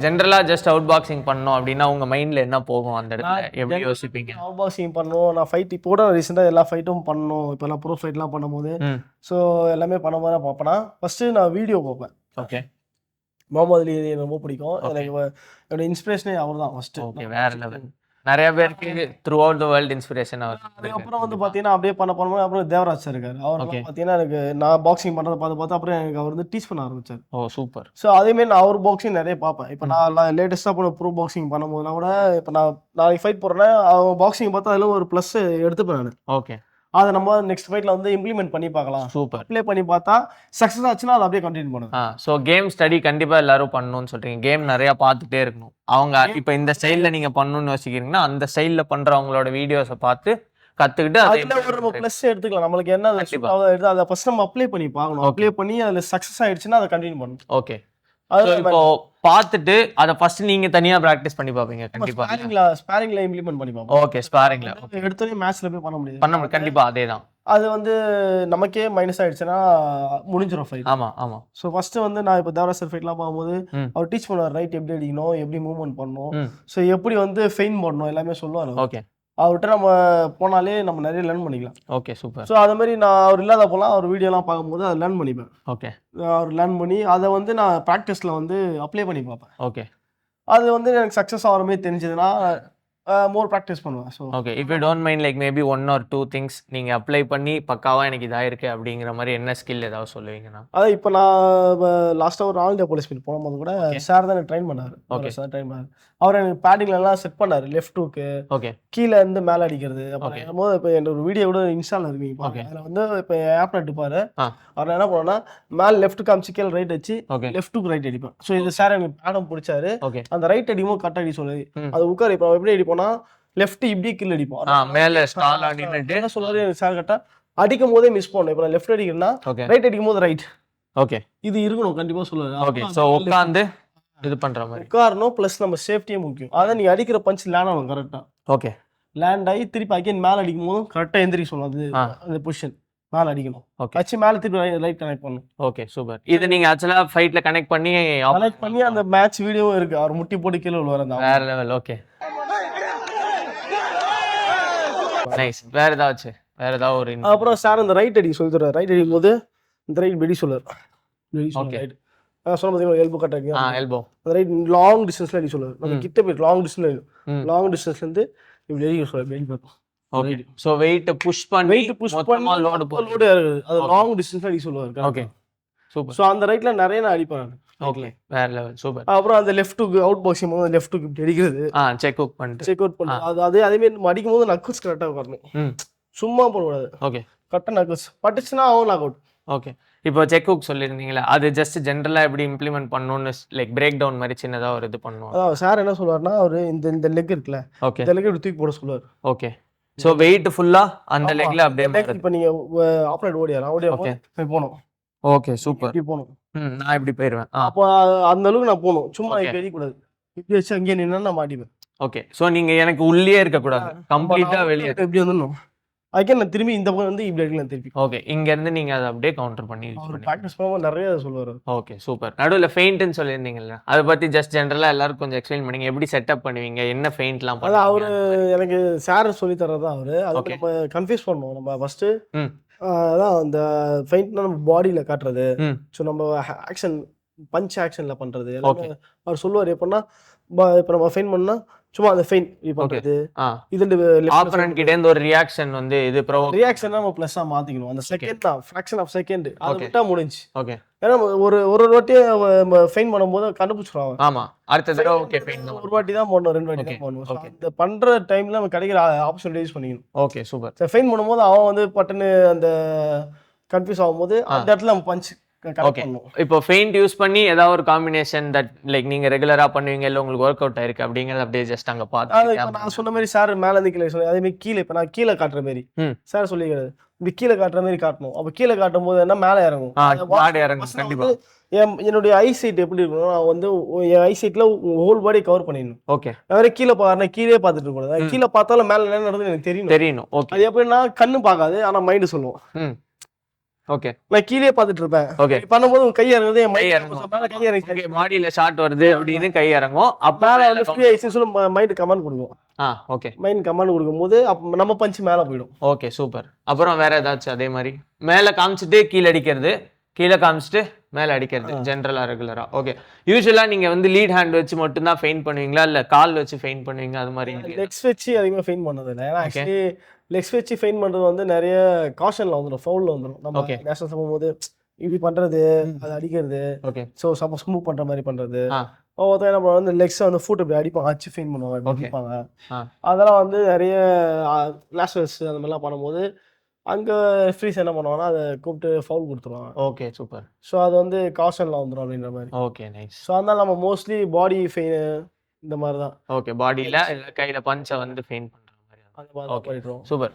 ஜென்ரலா just out boxing பண்ணோம் அப்படின்னா உங்க மைண்ட்ல என்ன போகும் அந்த இடத்துல எப்படி யோசிப்பீங்க? அவுட் பாக்ஸிங் பண்ணணும். நான் ஃபைட் இப்போ கூட ரீசெண்டாக எல்லா ஃபைட்டும் பண்ணணும். இப்போ நான் ப்ரோ ஃபைட்லாம் பண்ணும்போது ஸோ எல்லாமே பண்ணும்போது நான் பார்ப்பேன்னா ஃபஸ்ட்டு நான் வீடியோ பார்ப்பேன். ஓகே. முகமது அலி எனக்கு ரொம்ப பிடிக்கும். எனக்கு என்னோட இன்ஸ்பிரேஷனே அவர் தான் ஃபஸ்ட்டு. ஓகே, வேற லெவல். நிறைய பேருக்கு throughout the world inspiration அவர். அதுக்கப்புறம் வந்து பார்த்தீங்கன்னா அப்படியே பண்ணும்போது அப்புறம் தேவராஜ் சார் இருக்காரு. அவர் பார்த்தீங்கன்னா எனக்கு நான் பாக்ஸிங் பண்ணுறதை பார்த்து அப்புறம் எனக்கு அவர் வந்து டீச் பண்ண ஆரம்பிச்சார். ஓ சூப்பர். ஸோ அதேமாரி நான் அவர் பாக்ஸிங் நிறைய பார்ப்பேன். இப்போ நான் லேட்டஸ்ட்டாக போன ப்ரோ பாக்ஸிங் பண்ணும்போதுனா கூட இப்போ நான் நாளைக்கு ஃபைட் போடுறேன்னா அவன் பாக்ஸிங் பார்த்தா அதில் ஒரு ப்ளஸ் எடுத்துப்பேன் நான். ஓகே. அதை நம்ம நெக்ஸ்ட் ஃபைட்டில் வந்து இம்ப்ளிமெண்ட் பண்ணி பார்க்கலாம். சூப்பர். அப்ளை பண்ணி பார்த்தா சக்ஸஸ் ஆச்சுன்னா அதை அப்படியே கண்டினியூ பண்ணுவேன். ஸோ கேம் ஸ்டடி கண்டிப்பாக எல்லாரும் பண்ணணும்னு சொல்றீங்க. கேம் நிறையா பார்த்துட்டே இருக்கணும். அவங்க இப்போ இந்த ஸ்டைலில் நீங்கள் பண்ணணும்னு யோசிக்கிறீங்கன்னா அந்த ஸ்டைலில் பண்ணுறவங்களோட வீடியோஸை பார்த்து கற்றுக்கிட்டு அதில் ஒரு நம்ம ப்ளஸ் எடுத்துக்கலாம். நம்மளுக்கு என்ன எடுத்து அதை ஃபஸ்ட் நம்ம அப்ளை பண்ணி பார்க்கணும். அப்ளை பண்ணி அதில் சக்ஸஸ் ஆயிடுச்சுன்னா அதை கண்டினியூ பண்ணணும். ஓகே. இப்போ பார்த்துட்டு அதை ஃபர்ஸ்ட் நீங்க தனியா பிராக்டிஸ் பண்ணி பாப்பீங்க கண்டிப்பா. ஸ்பாரிங்ல இம்ப்ளிமெண்ட் பண்ணி பாப்போம். ஓகே, ஸ்பாரிங்ல எடுத்தோனே மேட்ச்ல போய் பண்ண முடியாது. கண்டிப்பா அதேதான். அது வந்து நமக்கே மைனஸ் ஆயிடுச்சுன்னா முடிஞ்சிடும் ஃபைட். ஆமா ஆமா. ஸோ ஃபர்ஸ்ட் வந்து நான் இப்போ தேவராஜ் சார் ஃபைட்லாம் பார்க்கும்போது அவர் டீச் பண்ணுவார். ரைட் எப்படி அடிக்கணும், எப்படி மூவ்மெண்ட் பண்ணணும், ஸோ எப்படி வந்து ஃபெயின் பண்ணணும் எல்லாமே சொல்லுவார். ஓகே. அவர்கிட்ட நம்ம போனாலே நம்ம நிறைய லேர்ன் பண்ணிக்கலாம். Okay super. ஸோ அது மாதிரி நான் அவர் இல்லாத போலாம் அவர் வீடியோலாம் பார்க்கும்போது அதை லேர்ன் பண்ணிப்பேன். ஓகே. அவர் லேர்ன் பண்ணி அதை வந்து நான் ப்ராக்டிஸில் வந்து அப்ளை பண்ணி பார்ப்பேன். ஓகே. அது வந்து எனக்கு சக்ஸஸ் ஆகிற மாதிரி தெரிஞ்சதுன்னா மோர் ப்ராக்டிஸ் பண்ணுவேன். So okay, if you don't mind like maybe 1 or 2 things நீங்கள் அப்ளை பண்ணி பக்காவாக எனக்கு இதாயிருக்கு அப்படிங்கிற மாதிரி என்ன ஸ்கில் ஏதாவது சொல்லுவீங்கன்னா? அதான் இப்போ நான் லாஸ்ட்டாக ஒரு ஆல் இண்டியா போலீஸ் மீட் போகும்போது கூட சார் தான் எனக்கு ட்ரெயின் பண்ணார். ஓகே சார் ட்ரெயின் பண்ணார். அவர் எனக்கு பேட்டிங்லாம் செட் பண்ணார். லெஃப்ட் ஹூக்கு, ஓகே, கீழே இருந்து மேலே அடிக்கிறது. அப்புறம் போது இப்போ என் ஒரு வீடியோ கூட இன்ஸ்டாவில் இருக்கீங்க. அதில் வந்து இப்போ ஆப் எடுப்பார். அவர் என்ன பண்ணோன்னா மேலே லெஃப்ட் காமிச்சு கீழே ரைட் வச்சு லெஃப்ட்டுக்கு ரைட் அடிப்பேன். ஸோ இது சார் எனக்கு பேடம் பிடிச்சாரு. அந்த ரைட் அடிக்கும்போது கரெக்டாக அடி சொல்லுது. அது உட்கார் இப்போ எப்படி அடிப்போம்னா லெஃப்ட் இப்படி கீழே அடிப்போம். மேலே ஸ்டாலா நின்னுட்டு என்ன சொல்றாரு சார் கரெக்டா அடிக்கும் போதே மிஸ் பண்ணணும். இப்போ நான் லெஃப்ட் அடிக்கிறேன்னா ரைட் அடிக்கும் போது ரைட். ஓகே, இது இருக்கணும் கண்டிப்பா சொல்லுவாரு. ஓகே. சோ உட்கார்ந்து இது பண்ற மாதிரி உட்காரணும். ப்ளஸ் நம்ம சேஃப்டியே முக்கியம். அதான் நீ அடிக்கிற பஞ்ச் லேண்ட் ஆகணும் கரெக்டா. ஓகே. லேண்ட் ஆகி திருப்பி அகைன் மேலே அடிக்கும் போதும் கரெக்டாக எந்திரிக்க சொல்லணும். அது அந்த பொசிஷன் மேலே அடிக்கணும். அச்சு மேலே திருப்பி ரைட் கனெக்ட் பண்ணணும். Okay super. இது நீங்க ஆக்சுவலா ஃபைட்ல கனெக்ட் பண்ணி அந்த மேட்ச் வீடியோவும் இருக்கு. அவர் முட்டி போட்டு கீழே விழுவாரு. அந்த வேற லெவல். Okay nice. வேற ஏதாவது ஒரு அப்புறம் சார் இந்த ரைட் அடி சொல்லி தர்றாரு. ரைட் அடிக்கும் போது இந்த ரைட் வெடி சொல்லுவார். ஓகே. சொல்ல பார்த்தீங்கன்னா எல்போ கட் அடிக்கும். எல்போ அந்த ரைட் லாங் டிஸ்டன்ஸ்ல அடி சொல்லுவார். நம்ம கிட்ட போய் லாங் டிஸ்டன்ஸ்ல இருந்து இப்படி அடிக்க சொல்லுவார். வெடி பார்ப்போம். ஓகே. சோ வெயிட் புஷ் பண்ணி லோடு அது லாங் டிஸ்டன்ஸ்ல அடி சொல்லுவார். Okay super. சோ அந்த ரைட்ல நிறைய நான் அடிப்பேன். ஓகே வேற லெவல் சூப்பர். அப்புறம் அந்த லெஃப்ட் ஹூக் அவுட் பாக்ஸிங் போது லெஃப்ட் ஹூக் இப்படி அடிக்கிறது. செக் அவுட் பண்ணிட்டு அது அதே மாதிரி நம்ம அடிக்கும் போது நக்குஸ் கரெக்டா வரணும். சும்மா போடக்கூடாது. ஓகே. கரெக்டா நக்குஸ் பட்டுச்சுன்னா அவன் நாக் அவுட். ஓகே. இப்போ செக் ஹுக் சொல்லியிருந்தீங்களா, அது ஜஸ்ட் ஜென்ரலா எப்படி இம்ப்ளிமெண்ட் பண்ணணும்னு லைக் பிரேக் டவுன் மாதிரி சின்னதா ஒரு இது பண்ணுவோம். அதான் சார் என்ன சொல்லுவாருன்னா அவரு இந்த லெக் இருக்குல்ல, ஓகே, இந்த லெக் தூக்கி போட சொல்லுவார். ஓகே. சோ வெயிட் ஃபுல்லா அந்த லெக்ல அப்படியே இப்போ நீங்க ஆப்ரேட் ஓடியா போணும். Okay super. இப்படி போணும். நான் இப்படி போயிடுவேன். அப்போ அந்த அளவுக்கு நான் போகணும். சும்மா இப்படி கூடாது. இப்படி வச்சு அங்கேயே நின்னா நான் மாட்டிப்பேன். ஓகே. சோ நீங்க எனக்கு உள்ளே இருக்க கூடாது, கம்ப்ளீட்டா வெளியே எப்படி வந்துடணும். அதுக்கே நான் திரும்பி இந்த பக்கம் வந்து இப்படி அடிக்கலாம் திருப்பி. ஓகே. இங்க இருந்து நீங்க அதை அப்படியே கவுண்டர் பண்ணி ப்ராக்டிஸ் பண்ணும்போது நிறைய சொல்லுவாரு. Okay super. நடுவில் ஃபெயிண்ட்னு சொல்லியிருந்தீங்கல்ல, அதை பத்தி ஜஸ்ட் ஜென்ரலா எல்லாரும் கொஞ்சம் எக்ஸ்பிளைன் பண்ணீங்க. எப்படி செட்டப் பண்ணுவீங்க, என்ன ஃபெயிண்ட்லாம் பண்ணுவீங்க? அதான் அவரு எனக்கு சார் சொல்லி தரதான் அவரு. அது நம்ம கன்ஃபியூஸ் பண்ணுவோம். நம்ம ஃபர்ஸ்ட் அதான் அந்த ஃபெயிண்ட்னா நம்ம பாடியில காட்டுறது. ஸோ நம்ம ஆக்ஷன் பஞ்ச் ஆக்ஷன்ல பண்றது எல்லாமே அவர் சொல்லுவார். எப்படின்னா இப்போ நம்ம ஃபெயின் பண்ணா சும்மா அந்த ஃபெயின் பண்றது. இது ஆப்போனன்ட் கிட்ட இருந்து ஒரு ரியாக்ஷன் வந்து இது ரியாக்ஷன் நம்ம பிளஸ்ஸா மாத்திக்கணும். அந்த செகண்ட் தான் ஃபிராக்ஷன் ஆஃப் செகண்ட் அது விட்டா முடிஞ்சு. ஓகே. ஏன்னா ஒரு வாட்டி ஃபெயின் பண்ணும்போது கண்டுபிடிச்சிருவாங்க. ஆமா, அடுத்த தடவை ஓகே ஃபெயின் ஒரு வாட்டி தான் போடணும், 2 வாட்டி தான் போடணும். அந்த பண்ற டைம்ல நம்ம கிடைக்கிற ஆப்ஷன் யூஸ் பண்ணிக்கணும். Okay super. ஃபெயின் பண்ணும்போது அவன் வந்து பட்டுன்னு அந்த கன்ஃபியூஸ் ஆகும்போது அந்த இடத்துல நம்ம பஞ்ச். ஓகே. இப்போ ஃபெயிண்ட் யூஸ் பண்ணி ஏதாவது ஒரு காம்பினேஷன் தட் லைக் நீங்க ரெகுலரா பண்ணுவீங்க, இல்ல உங்களுக்கு ஒர்க் அவுட் ஆயிருக்கு அப்படிங்கறது அப்படியே ஜஸ்ட் அங்க பாத்து. நான் சொன்ன மாதிரி சார் மேல இருந்து கீழே சொல்லி அதே மாதிரி கீழே இப்போ நான் கீழே காட்டுற மாதிரி சார் சொல்லிக்கிறது. இப்படி கீழே காட்டுற மாதிரி காட்டணும். அப்ப கீழே காட்டும் போது என்ன மேலே இறங்கும். கண்டிப்பா என்னுடைய ஐ சைட் எப்படி இருக்கணும், நான் வந்து என் ஐ சைட்ல ஹோல் பாடி கவர் பண்ணிடணும். ஓகே. வேற கீழே பாருன்னா கீழே பார்த்துட்டு இருக்கக்கூடாது. கீழே பார்த்தாலும் மேல என்ன நடக்குது எனக்கு தெரியணும். ஓகே. அது எப்படின்னா கண்ணு பார்க்காது, ஆனா மைண்டு சொல்லுவோம். ஓகே நான் கீழே பார்த்துட்டு இருப்பேன். ஓகே பண்ணும்போது உன் கை இறங்குது, என் கை மைண்ட் இறங்கும். கை இறங்கி ஓகே பாடியில ஷாட் வருது அப்படின்னு கை இறங்கும். அப்ப மேலே வந்து ஃப்ரீ ஆயிடுச்சுன்னு சொல்லி மைண்ட் கமெண்ட் கொடுக்கும். ஓகே மைண்ட் கமெண்ட் கொடுக்கும்போது அப்போ நம்ம பஞ்ச் மேலே போயிடும். Okay super. அப்புறம் வேற ஏதாச்சும் அதே மாதிரி மேலே காமிச்சிட்டு கீழே அடிக்கிறது, கீழே காமிச்சிட்டு மேலே அடிக்கிறது ஜென்ரலா ரெகுலரா. ஓகே யூஸ்வலா நீங்க வந்து லீட் ஹேண்ட் வச்சு மட்டும் தான் ஃபெயிண்ட் பண்ணுவீங்களா இல்ல கால் வச்சு ஃபெயிண்ட் பண்ணுவீங்க அது மாதிரி? லெக்ஸ் வச்சு அதிகமாக ஃபெயிண்ட் பண்ணது இல்லை. ஏன்னா ஆக்சுவலி லெக்ஸ் வச்சு ஃபெயிண்ட் பண்ணுறது வந்து நிறைய காஷனில் வந்துடும், ஃபவுலில் வந்துடும். நம்ம நேஷனல்ஸ் போகும்போது இப்படி பண்ணுறது, அது அடிக்கிறது, ஓகே ஸோ சப்போஸ் மூவ் பண்ணுற மாதிரி பண்ணுறது, ஒவ்வொருத்தர் என்ன பண்ணுவாங்க, இந்த லெக்ஸை வந்து ஃபுட் இப்படி அடிப்பாங்க, அச்சு ஃபெயிண்ட் பண்ணுவாங்க, அடிப்பாங்க. அதெல்லாம் வந்து நிறைய நேஷனல்ஸ் அந்த மாதிரிலாம் பண்ணும்போது அங்கே ஃப்ரீஸ் என்ன பண்ணுவாங்கன்னா அதை கூப்பிட்டு ஃபவுல் கொடுத்துருவாங்க. Okay super. ஸோ அது வந்து காஷனில் வந்துடும் அப்படின்ற மாதிரி. Okay nice. ஸோ அதனால நம்ம மோஸ்ட்லி பாடி ஃபெயின் இந்த மாதிரி தான். ஓகே பாடியில இல்ல கையில பஞ்சை வந்து ஃபெயிண்ட் பண்ற மாதிரி அந்த மாதிரி தான் பண்ணிடுறோம். சூப்பர்.